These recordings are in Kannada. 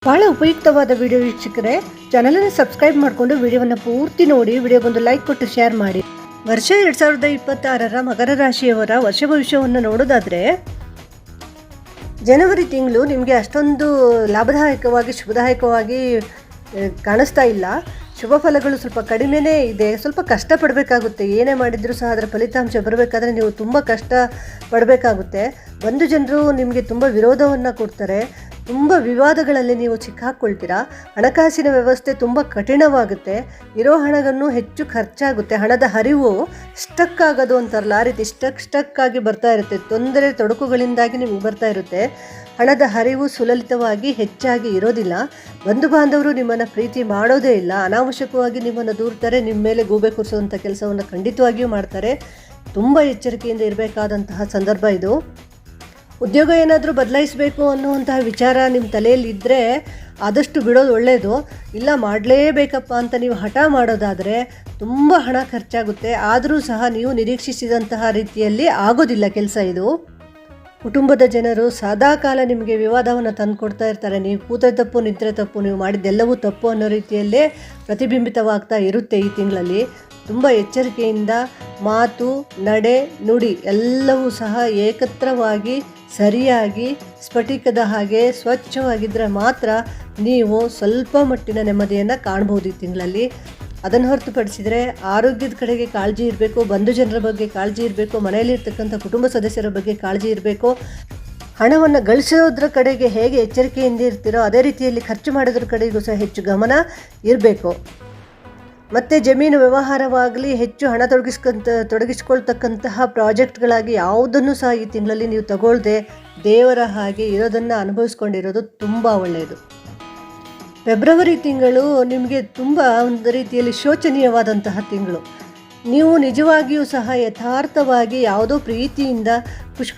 ಭಾಳ ಉಪಯುಕ್ತವಾದ ವಿಡಿಯೋ ವೀಕ್ಷಕರೇ, ಚಾನಲನ್ನು ಸಬ್ಸ್ಕ್ರೈಬ್ ಮಾಡಿಕೊಂಡು ವಿಡಿಯೋವನ್ನು ಪೂರ್ತಿ ನೋಡಿ, ವಿಡಿಯೋಗೊಂದು ಲೈಕ್ ಕೊಟ್ಟು ಶೇರ್ ಮಾಡಿ. ವರ್ಷ 2026 ಮಕರ ರಾಶಿಯವರ ವರ್ಷ ಭವಿಷ್ಯವನ್ನು ನೋಡೋದಾದರೆ, ಜನವರಿ ತಿಂಗಳು ನಿಮಗೆ ಅಷ್ಟೊಂದು ಲಾಭದಾಯಕವಾಗಿ ಶುಭದಾಯಕವಾಗಿ ಕಾಣಿಸ್ತಾ ಇಲ್ಲ. ಶುಭ ಫಲಗಳು ಸ್ವಲ್ಪ ಕಡಿಮೆನೇ ಇದೆ. ಸ್ವಲ್ಪ ಕಷ್ಟಪಡಬೇಕಾಗುತ್ತೆ. ಏನೇ ಮಾಡಿದರೂ ಸಹ ಅದರ ಫಲಿತಾಂಶ ಬರಬೇಕಾದ್ರೆ ನೀವು ತುಂಬ ಕಷ್ಟ ಪಡಬೇಕಾಗುತ್ತೆ. ಬಂಧು ಜನರು ನಿಮಗೆ ತುಂಬ ವಿರೋಧವನ್ನು ಕೊಡ್ತಾರೆ. ತುಂಬ ವಿವಾದಗಳಲ್ಲಿ ನೀವು ಸಿಕ್ಕಾಕ್ಕೊಳ್ತೀರಾ. ಹಣಕಾಸಿನ ವ್ಯವಸ್ಥೆ ತುಂಬ ಕಠಿಣವಾಗುತ್ತೆ. ಇರೋ ಹಣವನ್ನು ಹೆಚ್ಚು ಖರ್ಚಾಗುತ್ತೆ. ಹಣದ ಹರಿವು ಸ್ಟಕ್ ಆಗೋದು ಅಂತಾರಲ್ಲ, ಆ ರೀತಿ ಸ್ಟಕ್ ಆಗಿ ಬರ್ತಾ ಇರುತ್ತೆ. ತೊಂದರೆ ತೊಡಕುಗಳಿಂದಾಗಿ ನಿಮಗೆ ಬರ್ತಾ ಇರುತ್ತೆ. ಹಣದ ಹರಿವು ಸುಲಲಿತವಾಗಿ ಹೆಚ್ಚಾಗಿ ಇರೋದಿಲ್ಲ. ಬಂಧು ಬಾಂಧವರು ನಿಮ್ಮನ್ನು ಪ್ರೀತಿ ಮಾಡೋದೇ ಇಲ್ಲ. ಅನಾವಶ್ಯಕವಾಗಿ ನಿಮ್ಮನ್ನು ದೂರ್ತಾರೆ. ನಿಮ್ಮ ಮೇಲೆ ಗೂಬೆ ಕೂರಿಸುವಂಥ ಕೆಲಸವನ್ನು ಖಂಡಿತವಾಗಿಯೂ ಮಾಡ್ತಾರೆ. ತುಂಬ ಎಚ್ಚರಿಕೆಯಿಂದ ಇರಬೇಕಾದಂತಹ ಸಂದರ್ಭ ಇದು. ಉದ್ಯೋಗ ಏನಾದರೂ ಬದಲಾಯಿಸಬೇಕು ಅನ್ನುವಂತಹ ವಿಚಾರ ನಿಮ್ಮ ತಲೆಯಲ್ಲಿ ಇದ್ದರೆ ಆದಷ್ಟು ಬಿಡೋದು ಒಳ್ಳೆಯದು. ಇಲ್ಲ ಮಾಡಲೇಬೇಕಪ್ಪ ಅಂತ ನೀವು ಹಠ ಮಾಡೋದಾದರೆ ತುಂಬ ಹಣ ಖರ್ಚಾಗುತ್ತೆ. ಆದರೂ ಸಹ ನೀವು ನಿರೀಕ್ಷಿಸಿದಂತಹ ರೀತಿಯಲ್ಲಿ ಆಗೋದಿಲ್ಲ ಕೆಲಸ ಇದು. ಕುಟುಂಬದ ಜನರು ಸದಾ ಕಾಲ ನಿಮಗೆ ವಿವಾದವನ್ನು ತಂದುಕೊಡ್ತಾ ಇರ್ತಾರೆ. ನೀವು ಕೂತ್ರೆ ತಪ್ಪು, ನಿಂತರೆ ತಪ್ಪು, ನೀವು ಮಾಡಿದ್ದೆಲ್ಲವೂ ತಪ್ಪು ಅನ್ನೋ ರೀತಿಯಲ್ಲೇ ಪ್ರತಿಬಿಂಬಿತವಾಗ್ತಾ ಇರುತ್ತೆ. ಈ ತಿಂಗಳಲ್ಲಿ ತುಂಬ ಎಚ್ಚರಿಕೆಯಿಂದ ಮಾತು, ನಡೆ, ನುಡಿ ಎಲ್ಲವೂ ಸಹ ಏಕತ್ರವಾಗಿ ಸರಿಯಾಗಿ ಸ್ಫಟಿಕದ ಹಾಗೆ ಸ್ವಚ್ಛವಾಗಿದ್ದರೆ ಮಾತ್ರ ನೀವು ಸ್ವಲ್ಪ ಮಟ್ಟಿನ ನೆಮ್ಮದಿಯನ್ನು ಕಾಣ್ಬೋದು ಈ ತಿಂಗಳಲ್ಲಿ. ಅದನ್ನು ಹೊರತುಪಡಿಸಿದರೆ ಆರೋಗ್ಯದ ಕಡೆಗೆ ಕಾಳಜಿ ಇರಬೇಕು. ಬಂಧು ಜನರ ಬಗ್ಗೆ ಕಾಳಜಿ ಇರಬೇಕು. ಮನೆಯಲ್ಲಿರ್ತಕ್ಕಂಥ ಕುಟುಂಬ ಸದಸ್ಯರ ಬಗ್ಗೆ ಕಾಳಜಿ ಇರಬೇಕು. ಹಣವನ್ನು ಗಳಿಸೋದ್ರ ಕಡೆಗೆ ಹೇಗೆ ಎಚ್ಚರಿಕೆಯಿಂದ ಇರ್ತೀರೋ ಅದೇ ರೀತಿಯಲ್ಲಿ ಖರ್ಚು ಮಾಡೋದ್ರ ಕಡೆಗೂ ಸಹ ಹೆಚ್ಚು ಗಮನ ಇರಬೇಕು. ಮತ್ತು ಜಮೀನು ವ್ಯವಹಾರವಾಗಲಿ ಹೆಚ್ಚು ಹಣ ತೊಡಗಿಸ್ಕೊಳ್ತಕ್ಕಂತಹ ಪ್ರಾಜೆಕ್ಟ್ಗಳಾಗಿ ಯಾವುದನ್ನು ಸಹ ಈ ತಿಂಗಳಲ್ಲಿ ನೀವು ತಗೊಳ್ಳದೆ ದೇವರ ಹಾಗೆ ಇರೋದನ್ನು ಅನುಭವಿಸ್ಕೊಂಡಿರೋದು ತುಂಬ ಒಳ್ಳೆಯದು. ಫೆಬ್ರವರಿ ತಿಂಗಳು ನಿಮಗೆ ತುಂಬ ಒಂದು ರೀತಿಯಲ್ಲಿ ಶೋಚನೀಯವಾದಂತಹ ತಿಂಗಳು. ನೀವು ನಿಜವಾಗಿಯೂ ಸಹ ಯಥಾರ್ಥವಾಗಿ ಯಾವುದೋ ಪ್ರೀತಿಯಿಂದ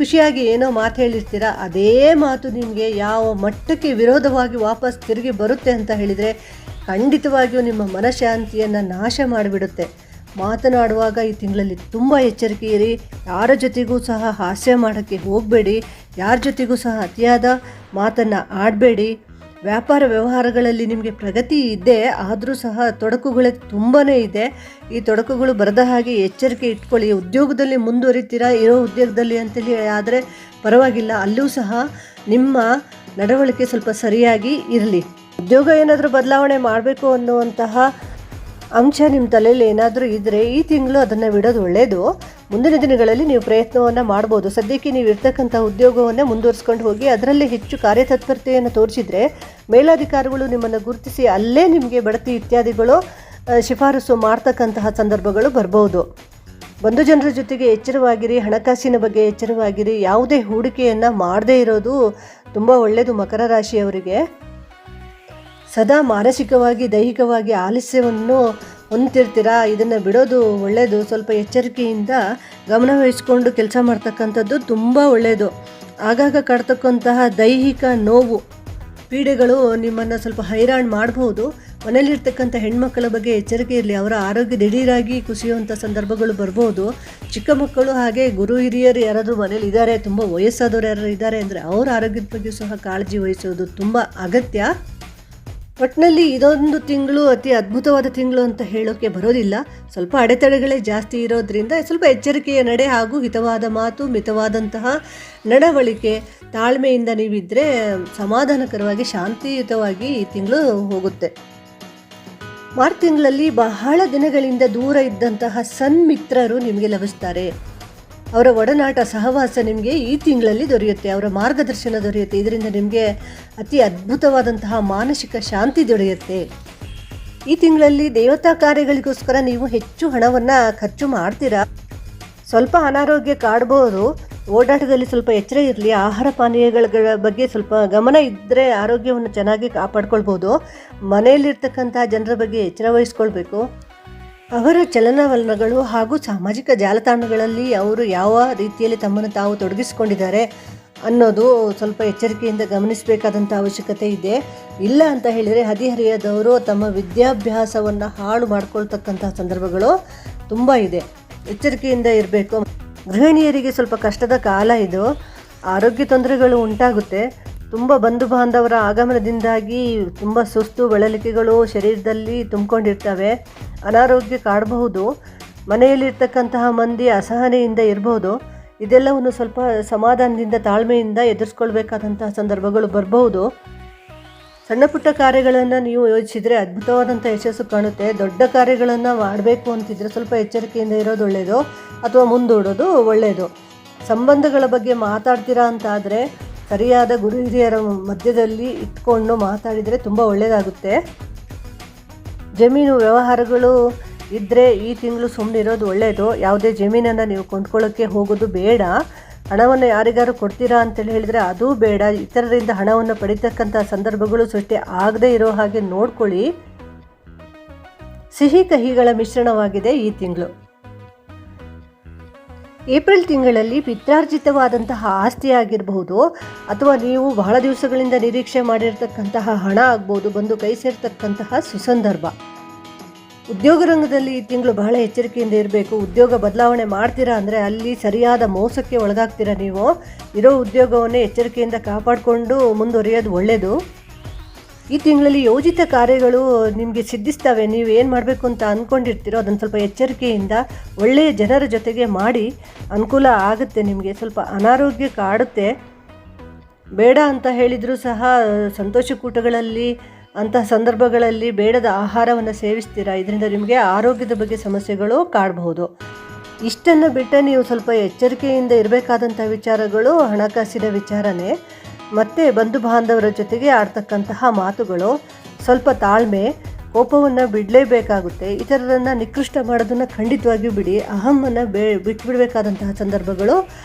ಖುಷಿಯಾಗಿ ಏನೋ ಮಾತು ಹೇಳಿರ್ತೀರ. ಅದೇ ಮಾತು ನಿಮಗೆ ಯಾವ ಮಟ್ಟಕ್ಕೆ ವಿರೋಧವಾಗಿ ವಾಪಸ್ ತಿರುಗಿ ಬರುತ್ತೆ ಅಂತ ಹೇಳಿದರೆ ಖಂಡಿತವಾಗಿಯೂ ನಿಮ್ಮ ಮನಃಶಾಂತಿಯನ್ನು ನಾಶ ಮಾಡಿಬಿಡುತ್ತೆ. ಮಾತನಾಡುವಾಗ ಈ ತಿಂಗಳಲ್ಲಿ ತುಂಬ ಎಚ್ಚರಿಕೆ ಇರಿ. ಯಾರ ಜೊತೆಗೂ ಸಹ ಹಾಸ್ಯ ಮಾಡೋಕ್ಕೆ ಹೋಗಬೇಡಿ. ಯಾರ ಜೊತೆಗೂ ಸಹ ಅತಿಯಾದ ಮಾತನ್ನು ಆಡಬೇಡಿ. ವ್ಯಾಪಾರ ವ್ಯವಹಾರಗಳಲ್ಲಿ ನಿಮಗೆ ಪ್ರಗತಿ ಇದೆ, ಆದರೂ ಸಹ ತೊಡಕುಗಳೇ ತುಂಬಾ ಇದೆ. ಈ ತೊಡಕುಗಳು ಬರದ ಹಾಗೆ ಎಚ್ಚರಿಕೆ ಇಟ್ಕೊಳ್ಳಿ. ಉದ್ಯೋಗದಲ್ಲಿ ಮುಂದುವರಿತೀರಾ, ಇರೋ ಉದ್ಯೋಗದಲ್ಲಿ ಅಂತೇಳಿ ಆದರೆ ಪರವಾಗಿಲ್ಲ, ಅಲ್ಲೂ ಸಹ ನಿಮ್ಮ ನಡವಳಿಕೆ ಸ್ವಲ್ಪ ಸರಿಯಾಗಿ ಇರಲಿ. ಉದ್ಯೋಗ ಏನಾದರೂ ಬದಲಾವಣೆ ಮಾಡಬೇಕು ಅನ್ನುವಂತಹ ಅಂಶ ನಿಮ್ಮ ತಲೆಯಲ್ಲಿ ಏನಾದರೂ ಇದ್ದರೆ ಈ ತಿಂಗಳು ಅದನ್ನು ಬಿಡೋದು ಒಳ್ಳೆಯದು. ಮುಂದಿನ ದಿನಗಳಲ್ಲಿ ನೀವು ಪ್ರಯತ್ನವನ್ನು ಮಾಡ್ಬೋದು. ಸದ್ಯಕ್ಕೆ ನೀವು ಇರ್ತಕ್ಕಂಥ ಉದ್ಯೋಗವನ್ನೇ ಮುಂದುವರಿಸ್ಕೊಂಡು ಹೋಗಿ ಅದರಲ್ಲಿ ಹೆಚ್ಚು ಕಾರ್ಯತತ್ಪರತೆಯನ್ನು ತೋರಿಸಿದರೆ ಮೇಲಾಧಿಕಾರಿಗಳು ನಿಮ್ಮನ್ನು ಗುರುತಿಸಿ ಅಲ್ಲೇ ನಿಮಗೆ ಬಡ್ತಿ ಇತ್ಯಾದಿಗಳು ಶಿಫಾರಸು ಮಾಡ್ತಕ್ಕಂತಹ ಸಂದರ್ಭಗಳು ಬರ್ಬೋದು. ಬಂಧು ಜನರ ಜೊತೆಗೆ ಎಚ್ಚರವಾಗಿರಿ. ಹಣಕಾಸಿನ ಬಗ್ಗೆ ಎಚ್ಚರವಾಗಿರಿ. ಯಾವುದೇ ಹೂಡಿಕೆಯನ್ನು ಮಾಡದೇ ಇರೋದು ತುಂಬ ಒಳ್ಳೆಯದು. ಮಕರ ರಾಶಿಯವರಿಗೆ ಸದಾ ಮಾನಸಿಕವಾಗಿ ದೈಹಿಕವಾಗಿ ಆಲಸ್ಯವನ್ನು ಹೊಂದಿರ್ತೀರ. ಇದನ್ನು ಬಿಡೋದು ಒಳ್ಳೆಯದು. ಸ್ವಲ್ಪ ಎಚ್ಚರಿಕೆಯಿಂದ ಗಮನವಹಿಸ್ಕೊಂಡು ಕೆಲಸ ಮಾಡ್ತಕ್ಕಂಥದ್ದು ತುಂಬ ಒಳ್ಳೆಯದು. ಆಗಾಗ ಕಾಡ್ತಕ್ಕಂತಹ ದೈಹಿಕ ನೋವು ಪೀಡೆಗಳು ನಿಮ್ಮನ್ನು ಸ್ವಲ್ಪ ಹೈರಾಣು ಮಾಡ್ಬೋದು. ಮನೆಯಲ್ಲಿರ್ತಕ್ಕಂಥ ಹೆಣ್ಮಕ್ಕಳ ಬಗ್ಗೆ ಎಚ್ಚರಿಕೆ ಇರಲಿ. ಅವರ ಆರೋಗ್ಯ ದಿಢೀರಾಗಿ ಕುಸಿಯುವಂಥ ಸಂದರ್ಭಗಳು ಬರ್ಬೋದು. ಚಿಕ್ಕ ಮಕ್ಕಳು ಹಾಗೆ ಗುರು ಹಿರಿಯರು ಯಾರಾದರೂ ಮನೇಲಿ ಇದ್ದಾರೆ, ತುಂಬ ವಯಸ್ಸಾದವರು ಯಾರು ಇದ್ದಾರೆ ಅಂದರೆ ಅವರ ಆರೋಗ್ಯದ ಬಗ್ಗೆ ಸಹ ಕಾಳಜಿ ವಹಿಸೋದು ತುಂಬ ಅಗತ್ಯ. ಒಟ್ಟಿನಲ್ಲಿ ಇದೊಂದು ತಿಂಗಳು ಅತಿ ಅದ್ಭುತವಾದ ತಿಂಗಳು ಅಂತ ಹೇಳೋಕ್ಕೆ ಬರೋದಿಲ್ಲ. ಸ್ವಲ್ಪ ಅಡೆತಡೆಗಳೇ ಜಾಸ್ತಿ ಇರೋದ್ರಿಂದ ಸ್ವಲ್ಪ ಎಚ್ಚರಿಕೆಯ ನಡೆ ಹಾಗೂ ಹಿತವಾದ ಮಾತು, ಮಿತವಾದಂತಹ ನಡವಳಿಕೆ, ತಾಳ್ಮೆಯಿಂದ ನೀವಿದ್ದರೆ ಸಮಾಧಾನಕರವಾಗಿ ಶಾಂತಿಯುತವಾಗಿ ಈ ತಿಂಗಳು ಹೋಗುತ್ತೆ. ಮಾರ್ಚ್ ತಿಂಗಳಲ್ಲಿ ಬಹಳ ದಿನಗಳಿಂದ ದೂರ ಇದ್ದಂತಹ ಸನ್ಮಿತ್ರರು ನಿಮಗೆ ಲಭಿಸ್ತಾರೆ. ಅವರ ಒಡನಾಟ ಸಹವಾಸ ನಿಮಗೆ ಈ ತಿಂಗಳಲ್ಲಿ ದೊರೆಯುತ್ತೆ. ಅವರ ಮಾರ್ಗದರ್ಶನ ದೊರೆಯುತ್ತೆ. ಇದರಿಂದ ನಿಮಗೆ ಅತಿ ಅದ್ಭುತವಾದಂತಹ ಮಾನಸಿಕ ಶಾಂತಿ ದೊರೆಯುತ್ತೆ. ಈ ತಿಂಗಳಲ್ಲಿ ದೇವತಾ ಕಾರ್ಯಗಳಿಗೋಸ್ಕರ ನೀವು ಹೆಚ್ಚು ಹಣವನ್ನು ಖರ್ಚು ಮಾಡ್ತೀರಾ. ಸ್ವಲ್ಪ ಅನಾರೋಗ್ಯ ಕಾಡ್ಬೋದು. ಓಡಾಟದಲ್ಲಿ ಸ್ವಲ್ಪ ಎಚ್ಚರ ಇರಲಿ. ಆಹಾರ ಪಾನೀಯಗಳ ಬಗ್ಗೆ ಸ್ವಲ್ಪ ಗಮನ ಇದ್ದರೆ ಆರೋಗ್ಯವನ್ನು ಚೆನ್ನಾಗಿ ಕಾಪಾಡ್ಕೊಳ್ಬೋದು. ಮನೆಯಲ್ಲಿರ್ತಕ್ಕಂಥ ಜನರ ಬಗ್ಗೆ ಎಚ್ಚರ ವಹಿಸ್ಕೊಳ್ಬೇಕು. ಅವರ ಚಲನವಲನಗಳು ಹಾಗೂ ಸಾಮಾಜಿಕ ಜಾಲತಾಣಗಳಲ್ಲಿ ಅವರು ಯಾವ ರೀತಿಯಲ್ಲಿ ತಮ್ಮನ್ನು ತಾವು ತೊಡಗಿಸಿಕೊಂಡಿದ್ದಾರೆ ಅನ್ನೋದು ಸ್ವಲ್ಪ ಎಚ್ಚರಿಕೆಯಿಂದ ಗಮನಿಸಬೇಕಾದಂಥ ಅವಶ್ಯಕತೆ ಇದೆ. ಇಲ್ಲ ಅಂತ ಹೇಳಿದರೆ ಹದಿಹರೆಯದವರು ತಮ್ಮ ವಿದ್ಯಾಭ್ಯಾಸವನ್ನು ಹಾಳು ಮಾಡ್ಕೊಳ್ತಕ್ಕಂಥ ಸಂದರ್ಭಗಳು ತುಂಬ ಇದೆ. ಎಚ್ಚರಿಕೆಯಿಂದ ಇರಬೇಕು. ಗೃಹಿಣಿಯರಿಗೆ ಸ್ವಲ್ಪ ಕಷ್ಟದ ಕಾಲ ಇದು. ಆರೋಗ್ಯ ತೊಂದರೆಗಳು ಉಂಟಾಗುತ್ತೆ. ತುಂಬ ಬಂಧು ಬಾಂಧವರ ಆಗಮನದಿಂದಾಗಿ ತುಂಬ ಸುಸ್ತು ಬಳಲಿಕೆಗಳು ಶರೀರದಲ್ಲಿ ತುಂಬಿಕೊಂಡಿರ್ತವೆ. ಅನಾರೋಗ್ಯ ಕಾಡಬಹುದು. ಮನೆಯಲ್ಲಿರ್ತಕ್ಕಂತಹ ಮಂದಿ ಅಸಹನೆಯಿಂದ ಇರಬಹುದು. ಇದೆಲ್ಲವನ್ನು ಸ್ವಲ್ಪ ಸಮಾಧಾನದಿಂದ ತಾಳ್ಮೆಯಿಂದ ಎದುರಿಸ್ಕೊಳ್ಬೇಕಾದಂತಹ ಸಂದರ್ಭಗಳು ಬರಬಹುದು. ಸಣ್ಣ ಪುಟ್ಟ ಕಾರ್ಯಗಳನ್ನು ನೀವು ಯೋಚಿಸಿದರೆ ಅದ್ಭುತವಾದಂಥ ಯಶಸ್ಸು ಕಾಣುತ್ತೆ. ದೊಡ್ಡ ಕಾರ್ಯಗಳನ್ನು ಮಾಡಬೇಕು ಅಂತಿದ್ರೆ ಸ್ವಲ್ಪ ಎಚ್ಚರಿಕೆಯಿಂದ ಇರೋದು ಒಳ್ಳೆಯದು, ಅಥವಾ ಮುಂದೂಡೋದು ಒಳ್ಳೆಯದು. ಸಂಬಂಧಗಳ ಬಗ್ಗೆ ಮಾತಾಡ್ತೀರಾ ಅಂತಾದರೆ ಸರಿಯಾದ ಗುರು ಹಿರಿಯರ ಮಧ್ಯದಲ್ಲಿ ಇಟ್ಕೊಂಡು ಮಾತಾಡಿದರೆ ತುಂಬ ಒಳ್ಳೆಯದಾಗುತ್ತೆ. ಜಮೀನು ವ್ಯವಹಾರಗಳು ಇದ್ದರೆ ಈ ತಿಂಗಳು ಸುಮ್ಮನಿರೋದು ಒಳ್ಳೆಯದು. ಯಾವುದೇ ಜಮೀನನ್ನು ನೀವು ಕೊಂಡ್ಕೊಳ್ಳೋಕ್ಕೆ ಹೋಗೋದು ಬೇಡ. ಹಣವನ್ನು ಯಾರಿಗಾರು ಕೊಡ್ತೀರಾ ಅಂತೇಳಿ ಹೇಳಿದರೆ ಅದೂ ಬೇಡ. ಇತರರಿಂದ ಹಣವನ್ನು ಪಡಿತಕ್ಕಂಥ ಸಂದರ್ಭಗಳು ಸೃಷ್ಟಿ ಆಗದೇ ಇರೋ ಹಾಗೆ ನೋಡ್ಕೊಳ್ಳಿ. ಸಿಹಿ ಕಹಿಗಳ ಮಿಶ್ರಣವಾಗಿದೆ ಈ ತಿಂಗಳು. ಏಪ್ರಿಲ್ ತಿಂಗಳಲ್ಲಿ ಪಿತ್ರಾರ್ಜಿತವಾದಂತಹ ಆಸ್ತಿ ಆಗಿರಬಹುದು, ಅಥವಾ ನೀವು ಬಹಳ ದಿವಸಗಳಿಂದ ನಿರೀಕ್ಷೆ ಮಾಡಿರ್ತಕ್ಕಂತಹ ಹಣ ಆಗ್ಬೋದು ಬಂದು ಕೈ ಸೇರ್ತಕ್ಕಂತಹ ಸುಸಂದರ್ಭ. ಉದ್ಯೋಗ ರಂಗದಲ್ಲಿ ಈ ತಿಂಗಳು ಬಹಳ ಎಚ್ಚರಿಕೆಯಿಂದ ಇರಬೇಕು. ಉದ್ಯೋಗ ಬದಲಾವಣೆ ಮಾಡ್ತೀರಾ ಅಂದರೆ ಅಲ್ಲಿ ಸರಿಯಾದ ಮೋಸಕ್ಕೆ ಒಳಗಾಗ್ತೀರಾ. ನೀವು ಇರೋ ಉದ್ಯೋಗವನ್ನೇ ಎಚ್ಚರಿಕೆಯಿಂದ ಕಾಪಾಡಿಕೊಂಡು ಮುಂದುವರಿಯೋದು ಒಳ್ಳೆಯದು. ಈ ತಿಂಗಳಲ್ಲಿ ಯೋಜಿತ ಕಾರ್ಯಗಳು ನಿಮಗೆ ಸಿದ್ಧಿಸ್ತವೆ. ನೀವು ಏನು ಮಾಡಬೇಕು ಅಂತ ಅಂದ್ಕೊಂಡಿರ್ತೀರೋ ಅದನ್ನು ಸ್ವಲ್ಪ ಎಚ್ಚರಿಕೆಯಿಂದ ಒಳ್ಳೆಯ ಜನರ ಜೊತೆಗೆ ಮಾಡಿ ಅನುಕೂಲ ಆಗುತ್ತೆ. ನಿಮಗೆ ಸ್ವಲ್ಪ ಅನಾರೋಗ್ಯ ಕಾಡುತ್ತೆ. ಬೇಡ ಅಂತ ಹೇಳಿದರೂ ಸಹ ಸಂತೋಷಕೂಟಗಳಲ್ಲಿ ಅಂತಹ ಸಂದರ್ಭಗಳಲ್ಲಿ ಬೇಡದ ಆಹಾರವನ್ನು ಸೇವಿಸ್ತೀರಾ. ಇದರಿಂದ ನಿಮಗೆ ಆರೋಗ್ಯದ ಬಗ್ಗೆ ಸಮಸ್ಯೆಗಳು ಕಾಡಬಹುದು. ಇಷ್ಟನ್ನು ಬಿಟ್ಟು ನೀವು ಸ್ವಲ್ಪ ಎಚ್ಚರಿಕೆಯಿಂದ ಇರಬೇಕಾದಂಥ ವಿಚಾರಗಳು ಹಣಕಾಸಿನ ವಿಚಾರನೇ, ಮತ್ತು ಬಂಧು ಬಾಂಧವರ ಜೊತೆಗೆ ಆಡ್ತಕ್ಕಂತಹ ಮಾತುಗಳು. ಸ್ವಲ್ಪ ತಾಳ್ಮೆ, ಕೋಪವನ್ನು ಬಿಡಲೇಬೇಕಾಗುತ್ತೆ. ಇತರರನ್ನು ನಿಕೃಷ್ಟ ಮಾಡೋದನ್ನು ಖಂಡಿತವಾಗಿಯೂ ಬಿಡಿ. ಅಹಮ್ಮನ್ನು ಬಿಟ್ಟುಬಿಡಬೇಕಾದಂತಹ ಸಂದರ್ಭಗಳು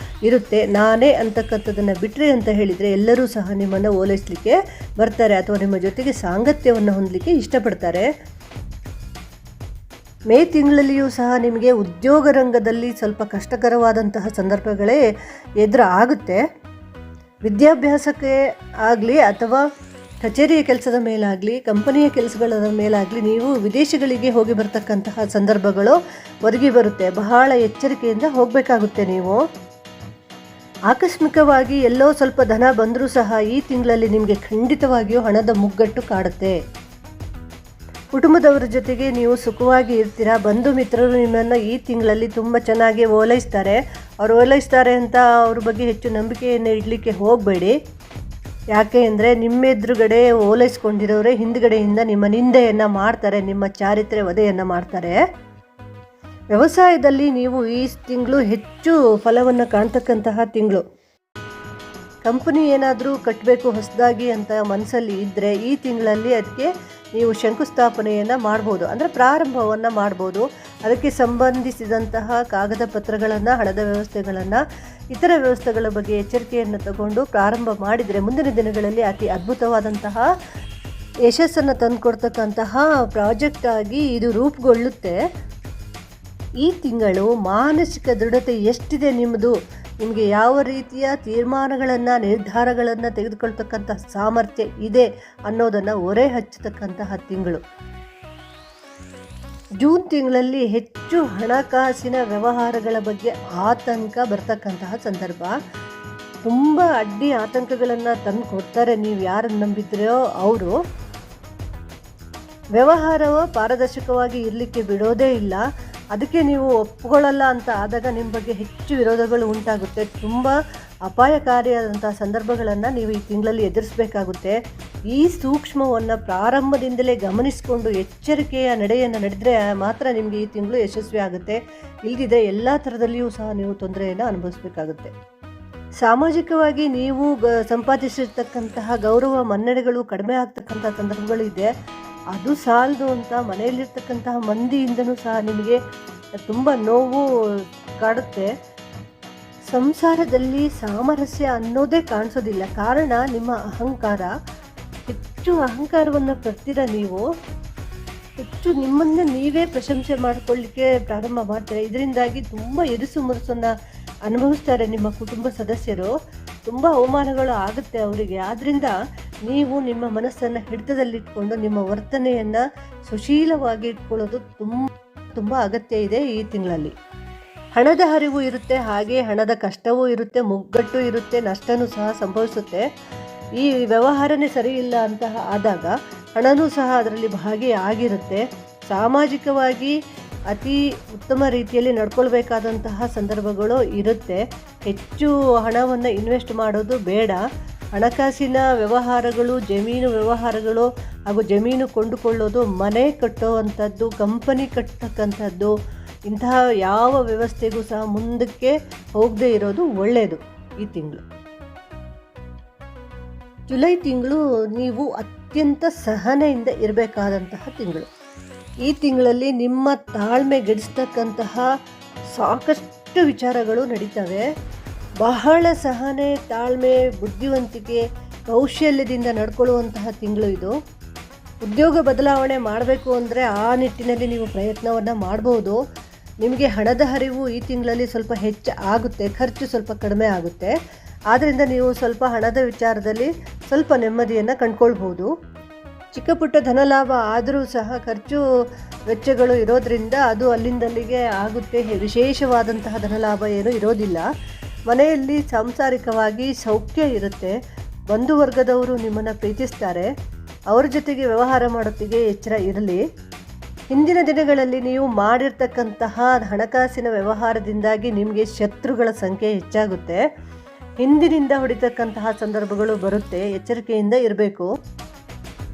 ಇರುತ್ತೆ. ನಾನೇ ಅಂತಕ್ಕಂಥದ್ದನ್ನು ಬಿಟ್ಟರೆ ಅಂತ ಹೇಳಿದರೆ ಎಲ್ಲರೂ ಸಹ ನಿಮ್ಮನ್ನು ಓಲೈಸಲಿಕ್ಕೆ ಬರ್ತಾರೆ, ಅಥವಾ ನಿಮ್ಮ ಜೊತೆಗೆ ಸಾಂಗತ್ಯವನ್ನು ಹೊಂದಲಿಕ್ಕೆ ಇಷ್ಟಪಡ್ತಾರೆ. ಮೇ ತಿಂಗಳಲ್ಲಿಯೂ ಸಹ ನಿಮಗೆ ಉದ್ಯೋಗ ರಂಗದಲ್ಲಿ ಸ್ವಲ್ಪ ಕಷ್ಟಕರವಾದಂತಹ ಸಂದರ್ಭಗಳೇ ಎದುರಾಗುತ್ತೆ. ವಿದ್ಯಾಭ್ಯಾಸಕ್ಕೆ ಆಗಲಿ ಅಥವಾ ಕಚೇರಿಯ ಕೆಲಸದ ಮೇಲಾಗಲಿ ಕಂಪನಿಯ ಕೆಲಸಗಳ ಮೇಲಾಗಲಿ ನೀವು ವಿದೇಶಗಳಿಗೆ ಹೋಗಿ ಬರ್ತಕ್ಕಂತಹ ಸಂದರ್ಭಗಳು ಒದಗಿ ಬರುತ್ತೆ. ಬಹಳ ಎಚ್ಚರಿಕೆಯಿಂದ ಹೋಗಬೇಕಾಗುತ್ತೆ. ನೀವು ಆಕಸ್ಮಿಕವಾಗಿ ಎಲ್ಲೋ ಸ್ವಲ್ಪ ಧನ ಬಂದರೂ ಸಹ ಈ ತಿಂಗಳಲ್ಲಿ ನಿಮಗೆ ಖಂಡಿತವಾಗಿಯೂ ಹಣದ ಮುಗ್ಗಟ್ಟು ಕಾಡುತ್ತೆ. ಕುಟುಂಬದವರ ಜೊತೆಗೆ ನೀವು ಸುಖವಾಗಿ ಇರ್ತೀರಾ. ಬಂಧು ಮಿತ್ರರು ನಿಮ್ಮನ್ನು ಈ ತಿಂಗಳಲ್ಲಿ ತುಂಬ ಚೆನ್ನಾಗಿ ಓಲೈಸ್ತಾರೆ. ಅವ್ರು ಓಲೈಸ್ತಾರೆ ಅಂತ ಅವ್ರ ಬಗ್ಗೆ ಹೆಚ್ಚು ನಂಬಿಕೆಯನ್ನು ಇಡಲಿಕ್ಕೆ ಹೋಗಬೇಡಿ. ಯಾಕೆ ಅಂದರೆ ನಿಮ್ಮೆದುರುಗಡೆ ಓಲೈಸ್ಕೊಂಡಿರೋರೇ ಹಿಂದುಗಡೆಯಿಂದ ನಿಮ್ಮ ನಿಂದೆಯನ್ನು ಮಾಡ್ತಾರೆ, ನಿಮ್ಮ ಚಾರಿತ್ರ್ಯ ವಧೆಯನ್ನು ಮಾಡ್ತಾರೆ. ವ್ಯವಸಾಯದಲ್ಲಿ ನೀವು ಈ ತಿಂಗಳು ಹೆಚ್ಚು ಫಲವನ್ನು ಕಾಣ್ತಕ್ಕಂತಹ ತಿಂಗಳು. ಕಂಪನಿ ಏನಾದರೂ ಕಟ್ಟಬೇಕು ಹೊಸದಾಗಿ ಅಂತ ಮನಸ್ಸಲ್ಲಿ ಇದ್ದರೆ ಈ ತಿಂಗಳಲ್ಲಿ ಅದಕ್ಕೆ ನೀವು ಶಂಕುಸ್ಥಾಪನೆಯನ್ನು ಮಾಡ್ಬೋದು, ಅಂದರೆ ಪ್ರಾರಂಭವನ್ನು ಮಾಡ್ಬೋದು. ಅದಕ್ಕೆ ಸಂಬಂಧಿಸಿದಂತಹ ಕಾಗದ ಪತ್ರಗಳನ್ನು, ಹಣದ ವ್ಯವಸ್ಥೆಗಳನ್ನು, ಇತರ ವ್ಯವಸ್ಥೆಗಳ ಬಗ್ಗೆ ಎಚ್ಚರಿಕೆಯನ್ನು ತಗೊಂಡು ಪ್ರಾರಂಭ ಮಾಡಿದರೆ ಮುಂದಿನ ದಿನಗಳಲ್ಲಿ ಅತಿ ಅದ್ಭುತವಾದಂತಹ ಯಶಸ್ಸನ್ನು ತಂದುಕೊಡ್ತಕ್ಕಂತಹ ಪ್ರಾಜೆಕ್ಟ್ ಆಗಿ ಇದು ರೂಪುಗೊಳ್ಳುತ್ತೆ. ಈ ತಿಂಗಳು ಮಾನಸಿಕ ದೃಢತೆ ಎಷ್ಟಿದೆ ನಿಮಗೆ ಯಾವ ರೀತಿಯ ತೀರ್ಮಾನಗಳನ್ನು, ನಿರ್ಧಾರಗಳನ್ನು ತೆಗೆದುಕೊಳ್ತಕ್ಕಂಥ ಸಾಮರ್ಥ್ಯ ಇದೆ ಅನ್ನೋದನ್ನು ಹೊರೆ ಹಚ್ಚತಕ್ಕಂತಹ ತಿಂಗಳು. ಜೂನ್ ತಿಂಗಳಲ್ಲಿ ಹೆಚ್ಚು ಹಣಕಾಸಿನ ವ್ಯವಹಾರಗಳ ಬಗ್ಗೆ ಆತಂಕ ಬರ್ತಕ್ಕಂತಹ ಸಂದರ್ಭ. ತುಂಬ ಅಡ್ಡಿ ಆತಂಕಗಳನ್ನು ತಂದು ಕೊಡ್ತಾರೆ. ನೀವು ಯಾರನ್ನು ನಂಬಿದ್ರೋ ಅವರು. ವ್ಯವಹಾರವು ಪಾರದರ್ಶಕವಾಗಿ ಇರಲಿಕ್ಕೆ ಬಿಡೋದೇ ಇಲ್ಲ. ಅದಕ್ಕೆ ನೀವು ಒಪ್ಪಿಕೊಳ್ಳಲ್ಲ ಅಂತ ಆದಾಗ ನಿಮ್ಮ ಬಗ್ಗೆ ಹೆಚ್ಚು ವಿರೋಧಗಳು ಉಂಟಾಗುತ್ತೆ. ತುಂಬ ಅಪಾಯಕಾರಿಯಾದಂಥ ಸಂದರ್ಭಗಳನ್ನು ನೀವು ಈ ತಿಂಗಳಲ್ಲಿ ಎದುರಿಸಬೇಕಾಗುತ್ತೆ. ಈ ಸೂಕ್ಷ್ಮವನ್ನು ಪ್ರಾರಂಭದಿಂದಲೇ ಗಮನಿಸಿಕೊಂಡು ಎಚ್ಚರಿಕೆಯ ನಡೆಯನ್ನು ನಡೆದರೆ ಮಾತ್ರ ನಿಮಗೆ ಈ ತಿಂಗಳು ಯಶಸ್ವಿ ಆಗುತ್ತೆ. ಇಲ್ಲದಿದ್ದರೆ ಎಲ್ಲ ಥರದಲ್ಲಿಯೂ ಸಹ ನೀವು ತೊಂದರೆಯನ್ನು ಅನುಭವಿಸಬೇಕಾಗುತ್ತೆ. ಸಾಮಾಜಿಕವಾಗಿ ನೀವು ಸಂಪಾದಿಸಿರ್ತಕ್ಕಂತಹ ಗೌರವ ಮನ್ನಣೆಗಳು ಕಡಿಮೆ ಆಗ್ತಕ್ಕಂಥ ಸಂದರ್ಭಗಳಿದೆ. ಅದು ಸಾಲದು ಅಂತ ಮನೆಯಲ್ಲಿರ್ತಕ್ಕಂತಹ ಮಂದಿಯಿಂದನೂ ಸಹ ನಿಮಗೆ ತುಂಬ ನೋವು ಕಾಡುತ್ತೆ. ಸಂಸಾರದಲ್ಲಿ ಸಾಮರಸ್ಯ ಅನ್ನೋದೇ ಕಾಣಿಸೋದಿಲ್ಲ. ಕಾರಣ ನಿಮ್ಮ ಅಹಂಕಾರ. ಹೆಚ್ಚು ಅಹಂಕಾರವನ್ನು ಪಡ್ತೀರ. ನೀವು ಹೆಚ್ಚು ನಿಮ್ಮನ್ನು ನೀವೇ ಪ್ರಶಂಸೆ ಮಾಡಿಕೊಳ್ಳಿಕ್ಕೆ ಪ್ರಾರಂಭ ಮಾಡ್ತಾರೆ. ಇದರಿಂದಾಗಿ ತುಂಬ ಇರಿಸು ಮುರುಸನ್ನು ಅನುಭವಿಸ್ತಾರೆ ನಿಮ್ಮ ಕುಟುಂಬ ಸದಸ್ಯರು. ತುಂಬ ಅವಮಾನಗಳು ಆಗುತ್ತೆ ಅವರಿಗೆ. ಆದ್ದರಿಂದ ನೀವು ನಿಮ್ಮ ಮನಸ್ಸನ್ನು ಹಿಡಿತದಲ್ಲಿಟ್ಕೊಂಡು ನಿಮ್ಮ ವರ್ತನೆಯನ್ನು ಸುಶೀಲವಾಗಿ ಇಟ್ಕೊಳ್ಳೋದು ತುಂಬ ಅಗತ್ಯ ಇದೆ ಈ ತಿಂಗಳಲ್ಲಿ. ಹಣದ ಹರಿವು ಇರುತ್ತೆ, ಹಾಗೆ ಹಣದ ಕಷ್ಟವೂ ಇರುತ್ತೆ, ಮುಗ್ಗಟ್ಟು ಇರುತ್ತೆ, ನಷ್ಟವೂ ಸಹ ಸಂಭವಿಸುತ್ತೆ. ಈ ವ್ಯವಹಾರನೇ ಸರಿ ಇಲ್ಲ ಅಂತ ಆದಾಗ ಹಣನೂ ಸಹ ಅದರಲ್ಲಿ ಭಾಗಿಯಾಗಿರುತ್ತೆ. ಸಾಮಾಜಿಕವಾಗಿ ಅತಿ ಉತ್ತಮ ರೀತಿಯಲ್ಲಿ ನಡ್ಕೊಳ್ಬೇಕಾದಂತಹ ಸಂದರ್ಭಗಳು ಇರುತ್ತೆ. ಹೆಚ್ಚು ಹಣವನ್ನು ಇನ್ವೆಸ್ಟ್ ಮಾಡೋದು ಬೇಡ. ಹಣಕಾಸಿನ ವ್ಯವಹಾರಗಳು, ಜಮೀನು ವ್ಯವಹಾರಗಳು ಹಾಗೂ ಜಮೀನು ಕೊಂಡುಕೊಳ್ಳೋದು, ಮನೆ ಕಟ್ಟುವಂಥದ್ದು, ಕಂಪನಿ ಕಟ್ಟತಕ್ಕಂಥದ್ದು, ಇಂತಹ ಯಾವ ವ್ಯವಸ್ಥೆಗೂ ಸಹ ಮುಂದಕ್ಕೆ ಹೋಗದೇ ಇರೋದು ಒಳ್ಳೆಯದು. ಈ ತಿಂಗಳು ಜುಲೈ ತಿಂಗಳು ನೀವು ಅತ್ಯಂತ ಸಹನೆಯಿಂದ ಇರಬೇಕಾದಂತಹ ತಿಂಗಳು. ಈ ತಿಂಗಳಲ್ಲಿ ನಿಮ್ಮ ತಾಳ್ಮೆ ಗೆಡಿಸ್ತಕ್ಕಂತಹ ಸಾಕಷ್ಟು ವಿಚಾರಗಳು ನಡೀತವೆ. ಬಹಳ ಸಹನೆ, ತಾಳ್ಮೆ, ಬುದ್ಧಿವಂತಿಕೆ, ಕೌಶಲ್ಯದಿಂದ ನಡ್ಕೊಳ್ಳುವಂತಹ ತಿಂಗಳು ಇದು. ಉದ್ಯೋಗ ಬದಲಾವಣೆ ಮಾಡಬೇಕು ಅಂದರೆ ಆ ನಿಟ್ಟಿನಲ್ಲಿ ನೀವು ಪ್ರಯತ್ನವನ್ನು ಮಾಡ್ಬೋದು. ನಿಮಗೆ ಹಣದ ಹರಿವು ಈ ತಿಂಗಳಲ್ಲಿ ಸ್ವಲ್ಪ ಹೆಚ್ಚು ಆಗುತ್ತೆ, ಖರ್ಚು ಸ್ವಲ್ಪ ಕಡಿಮೆ ಆಗುತ್ತೆ. ಆದ್ದರಿಂದ ನೀವು ಸ್ವಲ್ಪ ಹಣದ ವಿಚಾರದಲ್ಲಿ ಸ್ವಲ್ಪ ನೆಮ್ಮದಿಯನ್ನು ಕಂಡುಕೊಳ್ಬೋದು. ಚಿಕ್ಕ ಪುಟ್ಟ ಧನಲಾಭ ಆದರೂ ಸಹ ಖರ್ಚು ವೆಚ್ಚಗಳು ಇರೋದರಿಂದ ಅದು ಅಲ್ಲಿಂದಲ್ಲಿಗೆ ಆಗುತ್ತೆ. ವಿಶೇಷವಾದಂತಹ ಧನಲಾಭ ಏನೂ ಇರೋದಿಲ್ಲ. ಮನೆಯಲ್ಲಿ ಸಾಂಸಾರಿಕವಾಗಿ ಸೌಖ್ಯ ಇರುತ್ತೆ. ಬಂಧುವರ್ಗದವರು ನಿಮ್ಮನ್ನು ಪ್ರೀತಿಸ್ತಾರೆ. ಅವರ ಜೊತೆಗೆ ವ್ಯವಹಾರ ಮಾಡೋತ್ತಿಗೆ ಎಚ್ಚರ ಇರಲಿ. ಹಿಂದಿನ ದಿನಗಳಲ್ಲಿ ನೀವು ಮಾಡಿರ್ತಕ್ಕಂತಹ ಹಣಕಾಸಿನ ವ್ಯವಹಾರದಿಂದಾಗಿ ನಿಮಗೆ ಶತ್ರುಗಳ ಸಂಖ್ಯೆ ಹೆಚ್ಚಾಗುತ್ತೆ. ಹಿಂದಿನಿಂದ ಹೊಡಿತಕ್ಕಂತಹ ಸಂದರ್ಭಗಳು ಬರುತ್ತೆ. ಎಚ್ಚರಿಕೆಯಿಂದ ಇರಬೇಕು.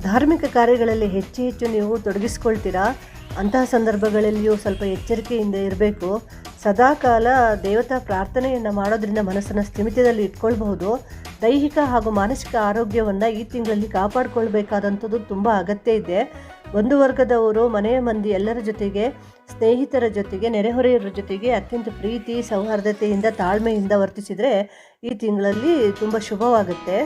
ಧಾರ್ಮಿಕ ಕಾರ್ಯಗಳಲ್ಲಿ ಹೆಚ್ಚು ನೀವು ತೊಡಗಿಸ್ಕೊಳ್ತೀರಾ. ಅಂತಹ ಸಂದರ್ಭಗಳಲ್ಲಿಯೂ ಸ್ವಲ್ಪ ಎಚ್ಚರಿಕೆಯಿಂದ ಇರಬೇಕು. ಸದಾಕಾಲ ದೇವತಾ ಪ್ರಾರ್ಥನೆಯನ್ನು ಮಾಡೋದ್ರಿಂದ ಮನಸ್ಸನ್ನು ಸ್ಥಿಮಿತದಲ್ಲಿ ಇಟ್ಕೊಳ್ಬಹುದು. ದೈಹಿಕ ಹಾಗೂ ಮಾನಸಿಕ ಆರೋಗ್ಯವನ್ನು ಈ ತಿಂಗಳಲ್ಲಿ ಕಾಪಾಡಿಕೊಳ್ಬೇಕಾದಂಥದ್ದು ತುಂಬ ಅಗತ್ಯ ಇದೆ. ಬಂಧುವರ್ಗದವರು, ಮನೆಯ ಮಂದಿ ಎಲ್ಲರ ಜೊತೆಗೆ, ಸ್ನೇಹಿತರ ಜೊತೆಗೆ, ನೆರೆಹೊರೆಯವರ ಜೊತೆಗೆ ಅತ್ಯಂತ ಪ್ರೀತಿ, ಸೌಹಾರ್ದತೆಯಿಂದ, ತಾಳ್ಮೆಯಿಂದ ವರ್ತಿಸಿದರೆ ಈ ತಿಂಗಳಲ್ಲಿ ತುಂಬ ಶುಭವಾಗುತ್ತೆ.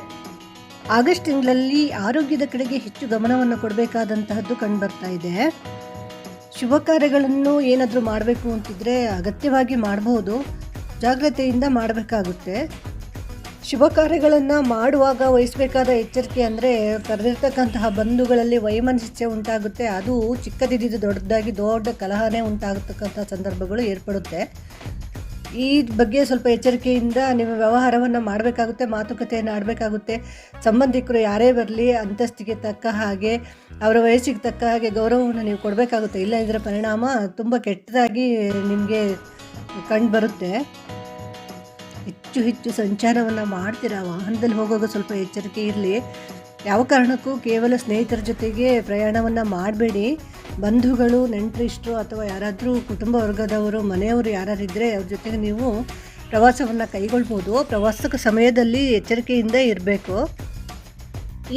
ಆಗಸ್ಟ್ ತಿಂಗಳಲ್ಲಿ ಆರೋಗ್ಯದ ಕಡೆಗೆ ಹೆಚ್ಚು ಗಮನವನ್ನು ಕೊಡಬೇಕಾದಂತಹದ್ದು ಕಂಡುಬರ್ತಾ ಇದೆ. ಶುಭ ಕಾರ್ಯಗಳನ್ನು ಏನಾದರೂ ಮಾಡಬೇಕು ಅಂತಿದ್ರೆ ಅಗತ್ಯವಾಗಿ ಮಾಡಬಹುದು, ಜಾಗ್ರತೆಯಿಂದ ಮಾಡಬೇಕಾಗುತ್ತೆ. ಶುಭ ಕಾರ್ಯಗಳನ್ನು ಮಾಡುವಾಗ ವಹಿಸಬೇಕಾದ ಎಚ್ಚರಿಕೆ ಅಂದರೆ ಕರೆದಿರ್ತಕ್ಕಂತಹ ಬಂಧುಗಳಲ್ಲಿ ವೈಮನಸ್ಯ ಉಂಟಾಗುತ್ತೆ. ಅದು ಚಿಕ್ಕದಿದ್ದು ದೊಡ್ಡದಾಗಿ ದೊಡ್ಡ ಕಲಹನೇ ಉಂಟಾಗತಕ್ಕಂಥ ಸಂದರ್ಭಗಳು ಏರ್ಪಡುತ್ತೆ. ಈ ಬಗ್ಗೆ ಸ್ವಲ್ಪ ಎಚ್ಚರಿಕೆಯಿಂದ ನೀವು ವ್ಯವಹಾರವನ್ನು ಮಾಡಬೇಕಾಗುತ್ತೆ, ಮಾತುಕತೆಯನ್ನು ಆಡಬೇಕಾಗುತ್ತೆ. ಸಂಬಂಧಿಕರು ಯಾರೇ ಬರಲಿ ಅಂತಸ್ತಿಗೆ ತಕ್ಕ ಹಾಗೆ, ಅವರ ವಯಸ್ಸಿಗೆ ತಕ್ಕ ಹಾಗೆ ಗೌರವವನ್ನು ನೀವು ಕೊಡಬೇಕಾಗುತ್ತೆ. ಇಲ್ಲ ಇದರ ಪರಿಣಾಮ ತುಂಬ ಕೆಟ್ಟದಾಗಿ ನಿಮಗೆ ಕಂಡು ಬರುತ್ತೆ. ಹೆಚ್ಚು ಸಂಚಾರವನ್ನು ಮಾಡ್ತೀರಾ, ವಾಹನದಲ್ಲಿ ಹೋಗುವಾಗ ಸ್ವಲ್ಪ ಎಚ್ಚರಿಕೆ ಇರಲಿ. ಯಾವ ಕಾರಣಕ್ಕೂ ಕೇವಲ ಸ್ನೇಹಿತರ ಜೊತೆಗೆ ಪ್ರಯಾಣವನ್ನು ಮಾಡಬೇಡಿ. ಬಂಧುಗಳು, ನೆಂಟರಿಷ್ಟರು ಅಥವಾ ಯಾರಾದರೂ ಕುಟುಂಬ ವರ್ಗದವರು, ಮನೆಯವರು ಯಾರಿದ್ದರೆ ಅವ್ರ ಜೊತೆಗೆ ನೀವು ಪ್ರವಾಸವನ್ನು ಕೈಗೊಳ್ಬೋದು. ಪ್ರವಾಸಕ ಸಮಯದಲ್ಲಿ ಎಚ್ಚರಿಕೆಯಿಂದ ಇರಬೇಕು.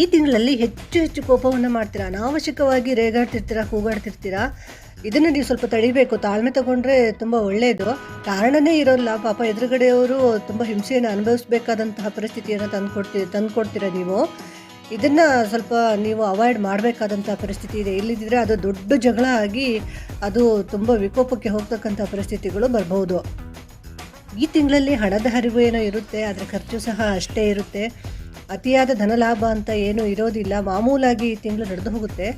ಈ ತಿಂಗಳಲ್ಲಿ ಹೆಚ್ಚು ಕೋಪವನ್ನು ಮಾಡ್ತೀರಾ, ಅನಾವಶ್ಯಕವಾಗಿ ರೇಗಾಡ್ತಿರ್ತೀರಾ, ಕೂಗಾಡ್ತಿರ್ತೀರಾ. ಇದನ್ನು ನೀವು ಸ್ವಲ್ಪ ತಡಿಬೇಕು. ತಾಳ್ಮೆ ತಗೊಂಡ್ರೆ ತುಂಬ ಒಳ್ಳೆಯದು. ಕಾರಣನೇ ಇರೋಲ್ಲ, ಪಾಪ ಎದುರುಗಡೆಯವರು ತುಂಬ ಹಿಂಸೆಯನ್ನು ಅನುಭವಿಸಬೇಕಾದಂತಹ ಪರಿಸ್ಥಿತಿಯನ್ನು ತಂದುಕೊಡ್ತೀರ ನೀವು. ಇದನ್ನು ಸ್ವಲ್ಪ ನೀವು ಅವಾಯ್ಡ್ ಮಾಡಬೇಕಾದಂಥ ಪರಿಸ್ಥಿತಿ ಇದೆ. ಇಲ್ಲದಿದ್ದರೆ ಅದು ದೊಡ್ಡ ಜಗಳ ಆಗಿ ಅದು ತುಂಬ ವಿಕೋಪಕ್ಕೆ ಹೋಗ್ತಕ್ಕಂಥ ಪರಿಸ್ಥಿತಿಗಳು ಬರ್ಬೋದು. ಈ ತಿಂಗಳಲ್ಲಿ ಹಣದ ಹರಿವು ಏನೋ ಇರುತ್ತೆ, ಆದರೆ ಖರ್ಚು ಸಹ ಅಷ್ಟೇ ಇರುತ್ತೆ. ಅತಿಯಾದ ಧನಲಾಭ ಅಂತ ಏನೂ ಇರೋದಿಲ್ಲ. ಮಾಮೂಲಾಗಿ ಈ ತಿಂಗಳು ನಡೆದು ಹೋಗುತ್ತೆ.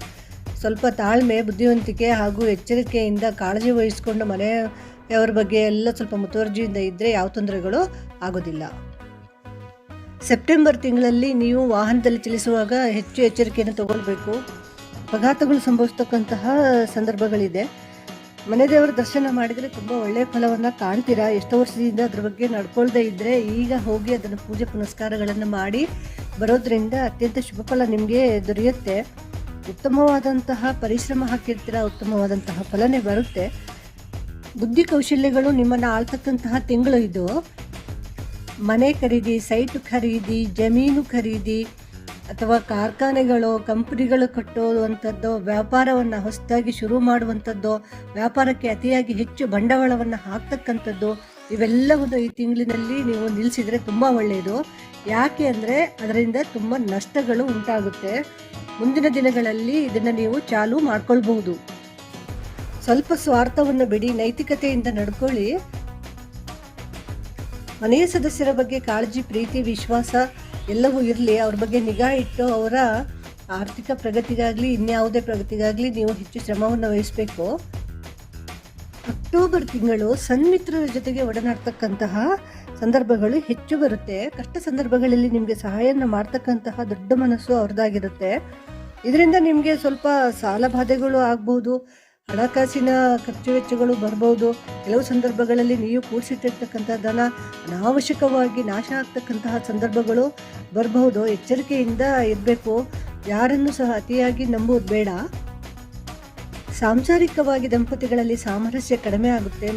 ಸ್ವಲ್ಪ ತಾಳ್ಮೆ, ಬುದ್ಧಿವಂತಿಕೆ ಹಾಗೂ ಎಚ್ಚರಿಕೆಯಿಂದ ಕಾಳಜಿ ವಹಿಸಿಕೊಂಡು ಮನೆಯವರ ಬಗ್ಗೆ ಎಲ್ಲ ಸ್ವಲ್ಪ ಮುತುವರ್ಜಿಯಿಂದ ಇದ್ದರೆ ಯಾವ ತೊಂದರೆಗಳು ಆಗೋದಿಲ್ಲ. ಸೆಪ್ಟೆಂಬರ್ ತಿಂಗಳಲ್ಲಿ ನೀವು ವಾಹನದಲ್ಲಿ ಚಲಿಸುವಾಗ ಹೆಚ್ಚು ಎಚ್ಚರಿಕೆಯನ್ನು ತಗೊಳ್ಬೇಕು. ಅಪಘಾತಗಳು ಸಂಭವಿಸ್ತಕ್ಕಂತಹ ಸಂದರ್ಭಗಳಿದೆ. ಮನೆ ದೇವರ ದರ್ಶನ ಮಾಡಿದರೆ ತುಂಬ ಒಳ್ಳೆಯ ಫಲವನ್ನು ಕಾಣ್ತೀರಾ. ಎಷ್ಟೋ ವರ್ಷದಿಂದ ಅದ್ರ ಬಗ್ಗೆ ನಡ್ಕೊಳ್ದೇ ಇದ್ದರೆ ಈಗ ಹೋಗಿ ಅದನ್ನು ಪೂಜೆ ಪುನಸ್ಕಾರಗಳನ್ನು ಮಾಡಿ ಬರೋದ್ರಿಂದ ಅತ್ಯಂತ ಶುಭ ಫಲ ನಿಮಗೆ ದೊರೆಯುತ್ತೆ. ಉತ್ತಮವಾದಂತಹ ಪರಿಶ್ರಮ ಹಾಕಿರ್ತೀರ, ಉತ್ತಮವಾದಂತಹ ಫಲನೇ ಬರುತ್ತೆ. ಬುದ್ಧಿ ಕೌಶಲ್ಯಗಳು ನಿಮ್ಮನ್ನು ಆಳ್ತಕ್ಕಂತಹ ತಿಂಗಳು ಇದು. ಮನೆ ಖರೀದಿ, ಸೈಟು ಖರೀದಿ, ಜಮೀನು ಖರೀದಿ ಅಥವಾ ಕಾರ್ಖಾನೆಗಳು, ಕಂಪ್ನಿಗಳು ಕಟ್ಟುವಂಥದ್ದು, ವ್ಯಾಪಾರವನ್ನು ಹೊಸದಾಗಿ ಶುರು ಮಾಡುವಂಥದ್ದು, ವ್ಯಾಪಾರಕ್ಕೆ ಅತಿಯಾಗಿ ಹೆಚ್ಚು ಬಂಡವಾಳವನ್ನು ಹಾಕ್ತಕ್ಕಂಥದ್ದು, ಇವೆಲ್ಲವನ್ನು ಈ ತಿಂಗಳಿನಲ್ಲಿ ನೀವು ನಿಲ್ಲಿಸಿದರೆ ತುಂಬ ಒಳ್ಳೆಯದು. ಯಾಕೆ ಅಂದರೆ ಅದರಿಂದ ತುಂಬ ನಷ್ಟಗಳು ಉಂಟಾಗುತ್ತೆ. ಮುಂದಿನ ದಿನಗಳಲ್ಲಿ ಇದನ್ನು ನೀವು ಚಾಲೂ ಮಾಡ್ಕೊಳ್ಬಹುದು. ಸ್ವಲ್ಪ ಸ್ವಾರ್ಥವನ್ನು ಬಿಡಿ, ನೈತಿಕತೆಯಿಂದ ನಡ್ಕೊಳ್ಳಿ. ಮನೆಯ ಸದಸ್ಯರ ಬಗ್ಗೆ ಕಾಳಜಿ, ಪ್ರೀತಿ, ವಿಶ್ವಾಸ ಎಲ್ಲವೂ ಇರಲಿ. ಅವ್ರ ಬಗ್ಗೆ ನಿಗಾ ಇಟ್ಟು ಅವರ ಆರ್ಥಿಕ ಪ್ರಗತಿಗಾಗಲಿ ಇನ್ಯಾವುದೇ ಪ್ರಗತಿಗಾಗಲಿ ನೀವು ಹೆಚ್ಚು ಶ್ರಮವನ್ನು ವಹಿಸಬೇಕು. ಅಕ್ಟೋಬರ್ ತಿಂಗಳು ಸನ್ಮಿತ್ರರ ಜೊತೆಗೆ ಒಡನಾಡ್ತಕ್ಕಂತಹ ಸಂದರ್ಭಗಳು ಹೆಚ್ಚು ಬರುತ್ತೆ. ಕಷ್ಟ ಸಂದರ್ಭಗಳಲ್ಲಿ ನಿಮಗೆ ಸಹಾಯನ ಮಾಡ್ತಕ್ಕಂತಹ ದೊಡ್ಡ ಮನಸ್ಸು ಅವ್ರದ್ದಾಗಿರುತ್ತೆ. ಇದರಿಂದ ನಿಮಗೆ ಸ್ವಲ್ಪ ಸಾಲ ಬಾಧೆಗಳು ಆಗ್ಬೋದು, ಹಣಕಾಸಿನ ಖರ್ಚು ವೆಚ್ಚಗಳು ಬರ್ಬೋದು. ಕೆಲವು ಸಂದರ್ಭಗಳಲ್ಲಿ ನೀವು ಕೂಡಿಸಿಟ್ಟಿರ್ತಕ್ಕಂಥ ಧನ ಅನಾವಶ್ಯಕವಾಗಿ ನಾಶ ಆಗ್ತಕ್ಕಂತಹ ಸಂದರ್ಭಗಳು ಬರಬಹುದು. ಎಚ್ಚರಿಕೆಯಿಂದ ಇರಬೇಕು. ಯಾರನ್ನು ಸಹ ಅತಿಯಾಗಿ ನಂಬುವುದು ಬೇಡ. ಸಾಂಸಾರಿಕವಾಗಿ ದಂಪತಿಗಳಲ್ಲಿ ಸಾಮರಸ್ಯ ಕಡಿಮೆ ಆಗುತ್ತೆ.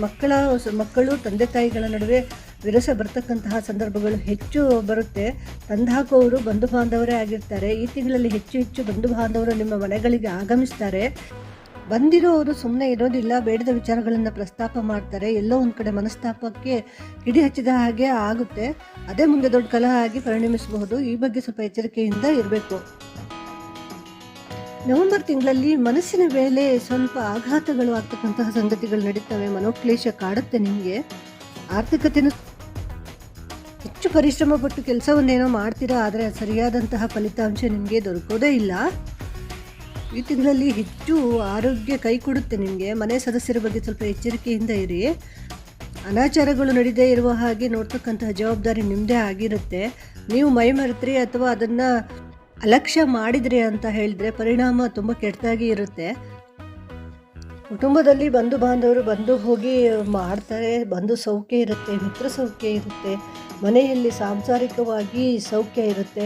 ಮಕ್ಕಳು ತಂದೆ ತಾಯಿಗಳ ನಡುವೆ ವಿರಸ ಬರ್ತಕ್ಕಂತಹ ಸಂದರ್ಭಗಳು ಹೆಚ್ಚು ಬರುತ್ತೆ. ತಂದಾಕೋರು ಬಂಧು ಬಾಂಧವರೇ ಆಗಿರ್ತಾರೆ. ಈ ತಿಂಗಳಲ್ಲಿ ಹೆಚ್ಚು ಬಂಧು ಬಾಂಧವರು ನಿಮ್ಮ ಮನೆಗಳಿಗೆ ಆಗಮಿಸ್ತಾರೆ. ಬಂದಿರೋರು ಸುಮ್ಮನೆ ಇರೋದಿಲ್ಲ, ಬೇಡದ ವಿಚಾರಗಳನ್ನು ಪ್ರಸ್ತಾಪ ಮಾಡ್ತಾರೆ. ಎಲ್ಲೋ ಒಂದು ಕಡೆ ಮನಸ್ತಾಪಕ್ಕೆ ಕಿಡಿ ಹಚ್ಚಿದ ಹಾಗೆ ಆಗುತ್ತೆ. ಅದೇ ಮುಂದೆ ದೊಡ್ಡ ಕಲಹ ಆಗಿ ಪರಿಣಮಿಸಬಹುದು. ಈ ಬಗ್ಗೆ ಸ್ವಲ್ಪ ಎಚ್ಚರಿಕೆಯಿಂದ ಇರಬೇಕು. ನವೆಂಬರ್ ತಿಂಗಳಲ್ಲಿ ಮನಸ್ಸಿನ ಮೇಲೆ ಸ್ವಲ್ಪ ಆಘಾತಗಳು ಆಗ್ತಕ್ಕಂತಹ ಸಂಗತಿಗಳು ನಡೀತವೆ. ಮನೋಕ್ಲೇಶ ಕಾಡುತ್ತೆ ನಿಮಗೆ. ಆರ್ಥಿಕತೆಯೂ ಹೆಚ್ಚು ಪರಿಶ್ರಮ ಪಟ್ಟು ಕೆಲಸವನ್ನೇನೋ ಮಾಡ್ತೀರಾ, ಆದರೆ ಸರಿಯಾದಂತಹ ಫಲಿತಾಂಶ ನಿಮಗೆ ದೊರಕೋದೇ ಇಲ್ಲ. ಈ ತಿಂಗಳಲ್ಲಿ ಹೆಚ್ಚು ಆರೋಗ್ಯ ಕೈ ಕೊಡುತ್ತೆ ನಿಮಗೆ. ಮನೆ ಸದಸ್ಯರ ಬಗ್ಗೆ ಸ್ವಲ್ಪ ಎಚ್ಚರಿಕೆಯಿಂದ ಇರಿ. ಅನಾಚಾರಗಳು ನಡೀದೇ ಇರುವ ಹಾಗೆ ನೋಡ್ತಕ್ಕಂತಹ ಜವಾಬ್ದಾರಿ ನಿಮ್ಮದೇ ಆಗಿರುತ್ತೆ. ನೀವು ಮೈ ಮರೆತ್ರಿ ಅಥವಾ ಅದನ್ನು ಅಲಕ್ಷ್ಯ ಮಾಡಿದ್ರಿ ಅಂತ ಹೇಳಿದ್ರೆ ಪರಿಣಾಮ ತುಂಬ ಕೆಟ್ಟದಾಗಿ ಇರುತ್ತೆ. ಕುಟುಂಬದಲ್ಲಿ ಬಂಧು ಬಾಂಧವರು ಬಂದು ಹೋಗಿ ಮಾಡ್ತಾರೆ. ಬಂಧು ಸೌಖ್ಯ ಇರುತ್ತೆ, ಮಿತ್ರ ಸೌಖ್ಯ ಇರುತ್ತೆ, ಮನೆಯಲ್ಲಿ ಸಾಂಸಾರಿಕವಾಗಿ ಸೌಖ್ಯ ಇರುತ್ತೆ,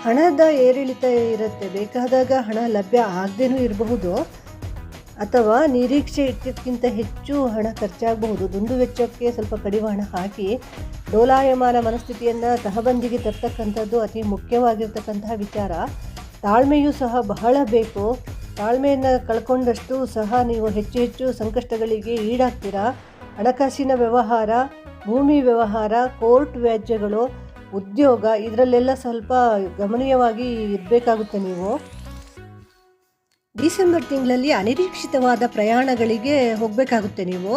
ಹಣದ ಏರಿಳಿತ ಇರುತ್ತೆ. ಬೇಕಾದಾಗ ಹಣ ಲಭ್ಯ ಆಗದೇನೂ ಇರಬಹುದು, ಅಥವಾ ನಿರೀಕ್ಷೆ ಇಟ್ಟಿದ್ದಕ್ಕಿಂತ ಹೆಚ್ಚು ಹಣ ಖರ್ಚಾಗಬಹುದು. ದುಂದು ವೆಚ್ಚಕ್ಕೆ ಸ್ವಲ್ಪ ಕಡಿವಾಣ ಹಾಕಿ ಡೋಲಾಯಮಾನ ಮನಸ್ಥಿತಿಯನ್ನು ತಹಬಂದಿಗೆ ತರ್ತಕ್ಕಂಥದ್ದು ಅತಿ ಮುಖ್ಯವಾಗಿರ್ತಕ್ಕಂತಹ ವಿಚಾರ. ತಾಳ್ಮೆಯೂ ಸಹ ಬಹಳ ಬೇಕು. ತಾಳ್ಮೆಯನ್ನು ಕಳ್ಕೊಂಡಷ್ಟು ಸಹ ನೀವು ಹೆಚ್ಚು ಸಂಕಷ್ಟಗಳಿಗೆ ಈಡಾಗ್ತೀರಾ. ಹಣಕಾಸಿನ ವ್ಯವಹಾರ, ಭೂಮಿ ವ್ಯವಹಾರ, ಕೋರ್ಟ್ ವ್ಯಾಜ್ಯಗಳು, ಉದ್ಯೋಗ, ಇದರಲ್ಲೆಲ್ಲ ಸ್ವಲ್ಪ ಗಮನೀಯವಾಗಿ ಇರಬೇಕಾಗುತ್ತೆ ನೀವು. ಡಿಸೆಂಬರ್ ತಿಂಗಳಲ್ಲಿ ಅನಿರೀಕ್ಷಿತವಾದ ಪ್ರಯಾಣಗಳಿಗೆ ಹೋಗಬೇಕಾಗುತ್ತೆ ನೀವು.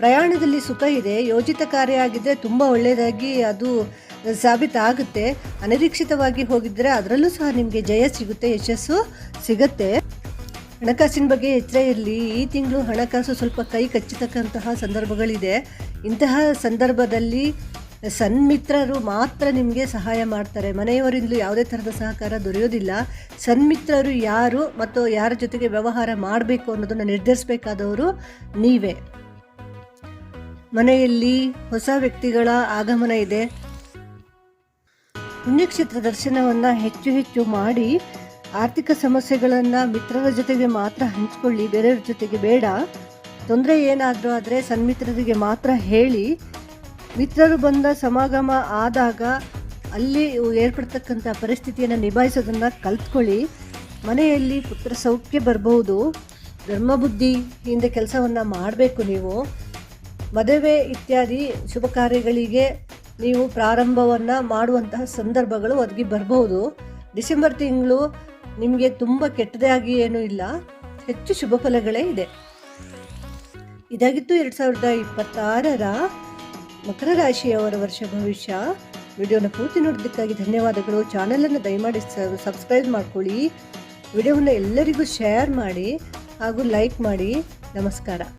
ಪ್ರಯಾಣದಲ್ಲಿ ಸುಖ ಇದೆ. ಯೋಜಿತ ಕಾರ್ಯ ಆಗಿದ್ದರೆ ತುಂಬ ಒಳ್ಳೆಯದಾಗಿ ಅದು ಸಾಬೀತಾಗುತ್ತೆ. ಅನಿರೀಕ್ಷಿತವಾಗಿ ಹೋಗಿದ್ದರೆ ಅದರಲ್ಲೂ ಸಹ ನಿಮಗೆ ಜಯ ಸಿಗುತ್ತೆ, ಯಶಸ್ಸು ಸಿಗುತ್ತೆ. ಹಣಕಾಸಿನ ಬಗ್ಗೆ ಎಚ್ಚರ ಇರಲಿ. ಈ ತಿಂಗಳು ಹಣಕಾಸು ಸ್ವಲ್ಪ ಕೈ ಕಚ್ಚತಕ್ಕಂತಹ ಸಂದರ್ಭಗಳಿದೆ. ಇಂತಹ ಸಂದರ್ಭದಲ್ಲಿ ಸನ್ಮಿತ್ರರು ಮಾತ್ರ ನಿಮಗೆ ಸಹಾಯ ಮಾಡ್ತಾರೆ. ಮನೆಯವರಿಂದಲೂ ಯಾವುದೇ ಥರದ ಸಹಕಾರ ದೊರೆಯೋದಿಲ್ಲ. ಸನ್ಮಿತ್ರರು ಯಾರು ಮತ್ತು ಯಾರ ಜೊತೆಗೆ ವ್ಯವಹಾರ ಮಾಡಬೇಕು ಅನ್ನೋದನ್ನು ನಿರ್ಧರಿಸಬೇಕಾದವರು ನೀವೇ. ಮನೆಯಲ್ಲಿ ಹೊಸ ವ್ಯಕ್ತಿಗಳ ಆಗಮನ ಇದೆ. ಪುಣ್ಯಕ್ಷೇತ್ರ ದರ್ಶನವನ್ನು ಹೆಚ್ಚು ಮಾಡಿ ಆರ್ಥಿಕ ಸಮಸ್ಯೆಗಳನ್ನು ಮಿತ್ರರ ಜೊತೆಗೆ ಮಾತ್ರ ಹಂಚಿಕೊಳ್ಳಿ, ಬೇರೆಯವ್ರ ಜೊತೆಗೆ ಬೇಡ. ತೊಂದರೆ ಏನಾದರೂ ಆದರೆ ಸನ್ಮಿತ್ರರಿಗೆ ಮಾತ್ರ ಹೇಳಿ. ಮಿತ್ರರು ಬಂದ ಸಮಾಗಮ ಆದಾಗ ಅಲ್ಲಿ ಏರ್ಪಡ್ತಕ್ಕಂಥ ಪರಿಸ್ಥಿತಿಯನ್ನು ನಿಭಾಯಿಸೋದನ್ನು ಕಲ್ತ್ಕೊಳ್ಳಿ. ಮನೆಯಲ್ಲಿ ಪುತ್ರ ಸೌಖ್ಯ ಬರಬಹುದು. ಧರ್ಮಬುದ್ಧಿಯಿಂದ ಕೆಲಸವನ್ನು ಮಾಡಬೇಕು ನೀವು. ಮದುವೆ ಇತ್ಯಾದಿ ಶುಭ ಕಾರ್ಯಗಳಿಗೆ ನೀವು ಪ್ರಾರಂಭವನ್ನು ಮಾಡುವಂತಹ ಸಂದರ್ಭಗಳು ಒದಗಿ ಬರಬಹುದು. ಡಿಸೆಂಬರ್ ತಿಂಗಳು ನಿಮಗೆ ತುಂಬ ಕೆಟ್ಟದಾಗಿ ಏನೂ ಇಲ್ಲ, ಹೆಚ್ಚು ಶುಭ ಫಲಗಳೇ ಇದೆ. ಇದಾಗಿತ್ತು 2026ರ ಮಕರ ರಾಶಿಯವರ ವರ್ಷ ಭವಿಷ್ಯ. ವಿಡಿಯೋನ ಪೂರ್ತಿ ನೋಡೋದಕ್ಕಾಗಿ ಧನ್ಯವಾದಗಳು. ಚಾನಲನ್ನು ದಯಮಾಡಿ ಸಬ್ಸ್ಕ್ರೈಬ್ ಮಾಡ್ಕೊಳ್ಳಿ. ವಿಡಿಯೋವನ್ನು ಎಲ್ಲರಿಗೂ ಶೇರ್ ಮಾಡಿ ಹಾಗೂ ಲೈಕ್ ಮಾಡಿ. ನಮಸ್ಕಾರ.